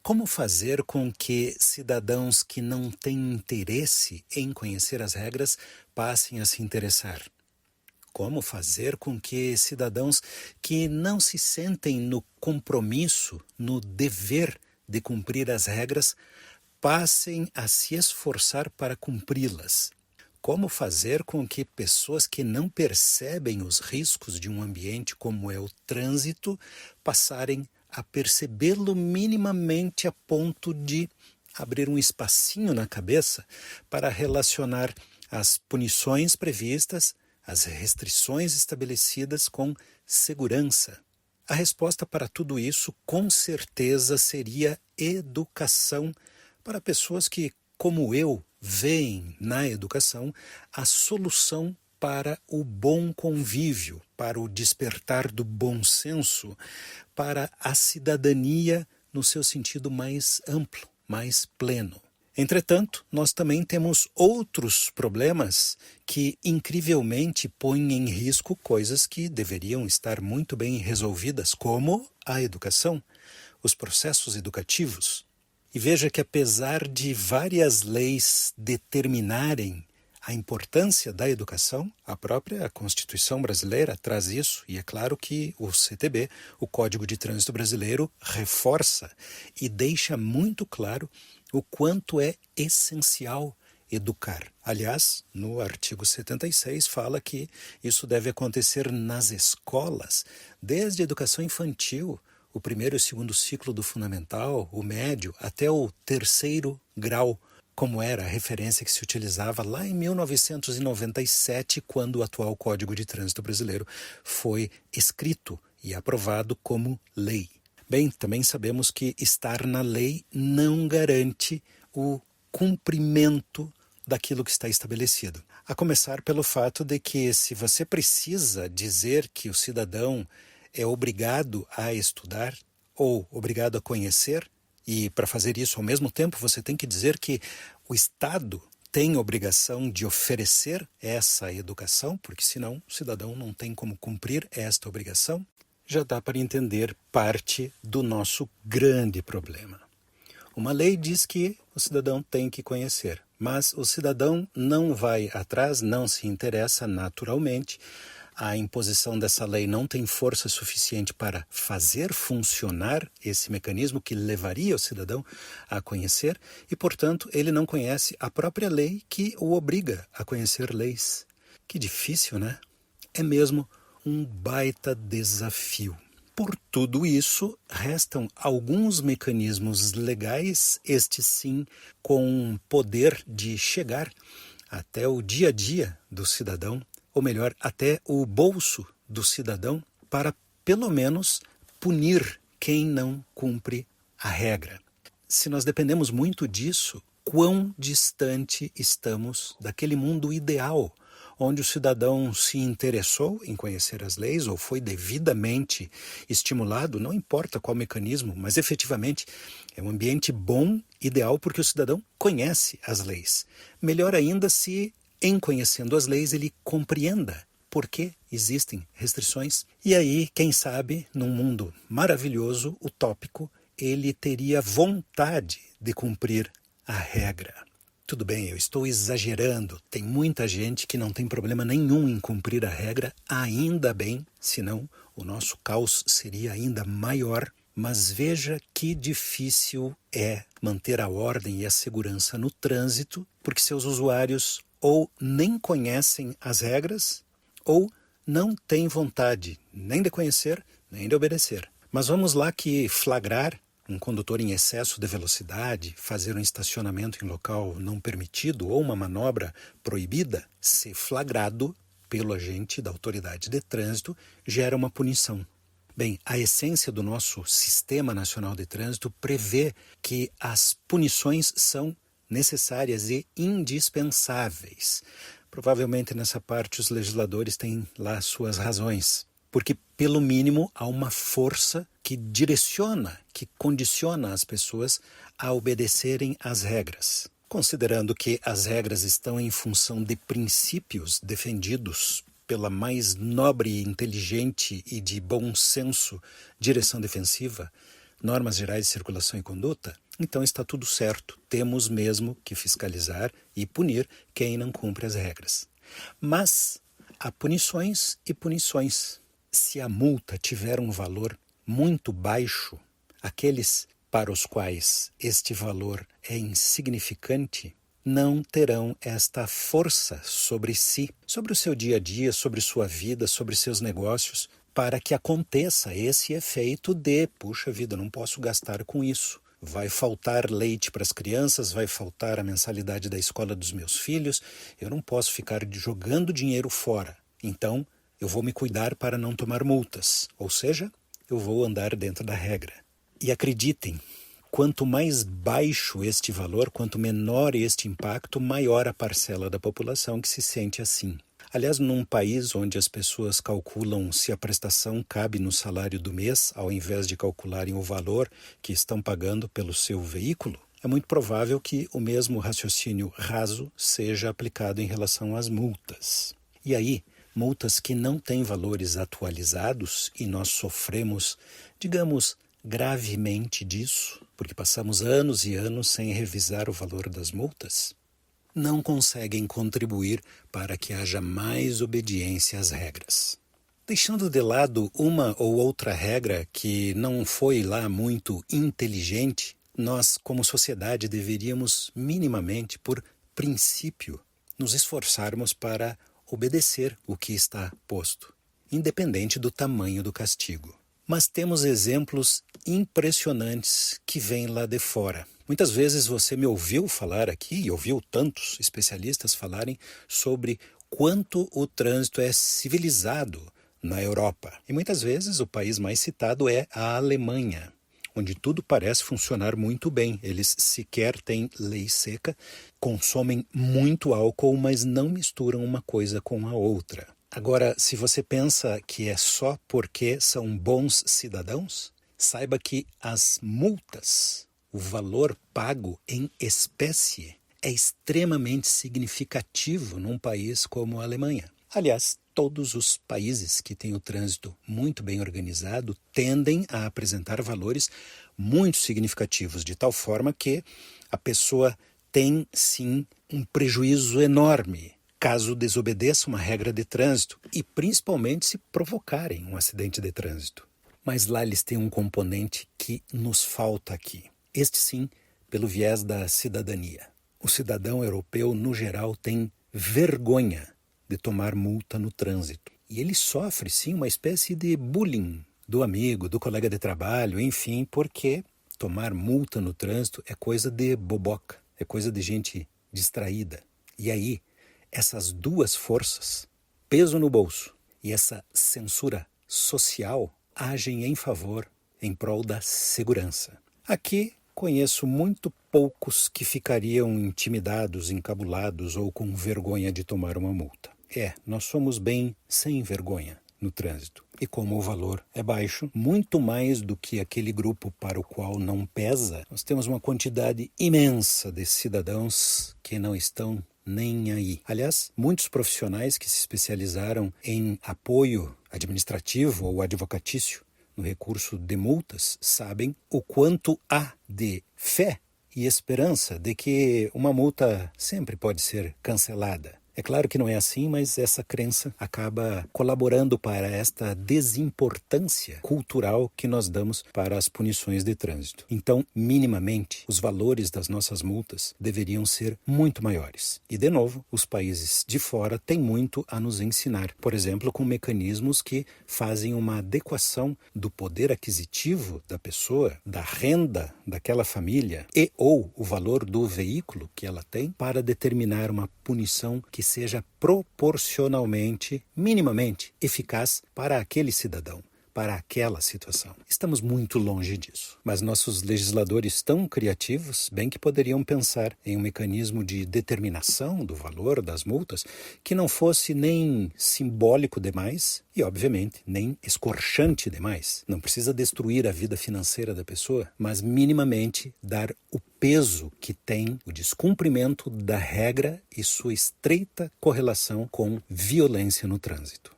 Como fazer com que cidadãos que não têm interesse em conhecer as regras passem a se interessar? Como fazer com que cidadãos que não se sentem no compromisso, no dever de cumprir as regras, passem a se esforçar para cumpri-las? Como fazer com que pessoas que não percebem os riscos de um ambiente como é o trânsito passarem a percebê-lo minimamente a ponto de abrir um espacinho na cabeça para relacionar as punições previstas, as restrições estabelecidas com segurança? A resposta para tudo isso, com certeza, seria educação para pessoas que, como eu, veem na educação a solução para o bom convívio, para o despertar do bom senso, para a cidadania no seu sentido mais amplo, mais pleno. Entretanto, nós também temos outros problemas que incrivelmente põem em risco coisas que deveriam estar muito bem resolvidas, como a educação, os processos educativos. E veja que apesar de várias leis determinarem a importância da educação, a própria Constituição brasileira traz isso, e é claro que o CTB, o Código de Trânsito Brasileiro, reforça e deixa muito claro o quanto é essencial educar. Aliás, no artigo 76 fala que isso deve acontecer nas escolas, desde a educação infantil, o primeiro e o segundo ciclo do fundamental, o médio, até o terceiro grau, como era a referência que se utilizava lá em 1997, quando o atual Código de Trânsito Brasileiro foi escrito e aprovado como lei. Bem, também sabemos que estar na lei não garante o cumprimento daquilo que está estabelecido. A começar pelo fato de que, se você precisa dizer que o cidadão é obrigado a estudar ou obrigado a conhecer, e para fazer isso ao mesmo tempo você tem que dizer que o Estado tem obrigação de oferecer essa educação, porque senão o cidadão não tem como cumprir esta obrigação, já dá para entender parte do nosso grande problema. Uma lei diz que o cidadão tem que conhecer, mas o cidadão não vai atrás, não se interessa naturalmente. A imposição dessa lei não tem força suficiente para fazer funcionar esse mecanismo que levaria o cidadão a conhecer e, portanto, ele não conhece a própria lei que o obriga a conhecer leis. Que difícil, né? É mesmo um baita desafio. Por tudo isso, restam alguns mecanismos legais, estes sim, com poder de chegar até o dia a dia do cidadão, ou melhor, até o bolso do cidadão, para pelo menos punir quem não cumpre a regra. Se nós dependemos muito disso, quão distante estamos daquele mundo ideal, onde o cidadão se interessou em conhecer as leis ou foi devidamente estimulado, não importa qual mecanismo, mas efetivamente é um ambiente bom, ideal, porque o cidadão conhece as leis. Melhor ainda se, em conhecendo as leis, ele compreenda por que existem restrições. E aí, quem sabe, num mundo maravilhoso, utópico, ele teria vontade de cumprir a regra. Tudo bem, eu estou exagerando. Tem muita gente que não tem problema nenhum em cumprir a regra, ainda bem, senão o nosso caos seria ainda maior. Mas veja que difícil é manter a ordem e a segurança no trânsito, porque seus usuários ou nem conhecem as regras, ou não têm vontade nem de conhecer, nem de obedecer. Mas vamos lá que flagrar um condutor em excesso de velocidade, fazer um estacionamento em local não permitido ou uma manobra proibida, se flagrado pelo agente da autoridade de trânsito, gera uma punição. Bem, a essência do nosso Sistema Nacional de Trânsito prevê que as punições são necessárias e indispensáveis. Provavelmente nessa parte os legisladores têm lá suas razões, porque pelo mínimo há uma força que direciona, que condiciona as pessoas a obedecerem às regras. Considerando que as regras estão em função de princípios defendidos pela mais nobre, inteligente e de bom senso direção defensiva, normas gerais de circulação e conduta, então está tudo certo. Temos mesmo que fiscalizar e punir quem não cumpre as regras. Mas há punições e punições. Se a multa tiver um valor muito baixo, aqueles para os quais este valor é insignificante, não terão esta força sobre si, sobre o seu dia a dia, sobre sua vida, sobre seus negócios, para que aconteça esse efeito de, puxa vida, não posso gastar com isso. Vai faltar leite para as crianças, vai faltar a mensalidade da escola dos meus filhos, eu não posso ficar jogando dinheiro fora. Então, eu vou me cuidar para não tomar multas, ou seja, eu vou andar dentro da regra. E acreditem, quanto mais baixo este valor, quanto menor este impacto, maior a parcela da população que se sente assim. Aliás, num país onde as pessoas calculam se a prestação cabe no salário do mês, ao invés de calcularem o valor que estão pagando pelo seu veículo, é muito provável que o mesmo raciocínio raso seja aplicado em relação às multas. E aí, multas que não têm valores atualizados, e nós sofremos, digamos, gravemente disso, porque passamos anos e anos sem revisar o valor das multas, não conseguem contribuir para que haja mais obediência às regras. Deixando de lado uma ou outra regra que não foi lá muito inteligente, nós, como sociedade, deveríamos minimamente, por princípio, nos esforçarmos para obedecer o que está posto, independente do tamanho do castigo. Mas temos exemplos impressionantes que vêm lá de fora. Muitas vezes você me ouviu falar aqui, e ouviu tantos especialistas falarem sobre quanto o trânsito é civilizado na Europa. E muitas vezes o país mais citado é a Alemanha, onde tudo parece funcionar muito bem. Eles sequer têm lei seca, consomem muito álcool, mas não misturam uma coisa com a outra. Agora, se você pensa que é só porque são bons cidadãos, saiba que as multas, o valor pago em espécie, é extremamente significativo num país como a Alemanha. Aliás, todos os países que têm o trânsito muito bem organizado tendem a apresentar valores muito significativos, de tal forma que a pessoa tem, sim, um prejuízo enorme caso desobedeça uma regra de trânsito e principalmente se provocarem um acidente de trânsito. Mas lá eles têm um componente que nos falta aqui. Este sim, pelo viés da cidadania. O cidadão europeu, no geral, tem vergonha de tomar multa no trânsito. E ele sofre, sim, uma espécie de bullying do amigo, do colega de trabalho, enfim, porque tomar multa no trânsito é coisa de boboca, é coisa de gente distraída. E aí, essas duas forças, peso no bolso e essa censura social, agem em favor, em prol da segurança. Aqui conheço muito poucos que ficariam intimidados, encabulados ou com vergonha de tomar uma multa. Nós somos bem sem vergonha no trânsito. E como o valor é baixo, muito mais do que aquele grupo para o qual não pesa, nós temos uma quantidade imensa de cidadãos que não estão nem aí. Aliás, muitos profissionais que se especializaram em apoio administrativo ou advocatício no recurso de multas sabem o quanto há de fé e esperança de que uma multa sempre pode ser cancelada. É claro que não é assim, mas essa crença acaba colaborando para esta desimportância cultural que nós damos para as punições de trânsito. Então, minimamente, os valores das nossas multas deveriam ser muito maiores. E, de novo, os países de fora têm muito a nos ensinar. Por exemplo, com mecanismos que fazem uma adequação do poder aquisitivo da pessoa, da renda daquela família e ou o valor do veículo que ela tem para determinar uma punição que seja proporcionalmente, minimamente, eficaz para aquele cidadão, para aquela situação. Estamos muito longe disso, mas nossos legisladores tão criativos, bem que poderiam pensar em um mecanismo de determinação do valor das multas que não fosse nem simbólico demais e, obviamente, nem escorchante demais. Não precisa destruir a vida financeira da pessoa, mas minimamente dar o peso que tem o descumprimento da regra e sua estreita correlação com violência no trânsito.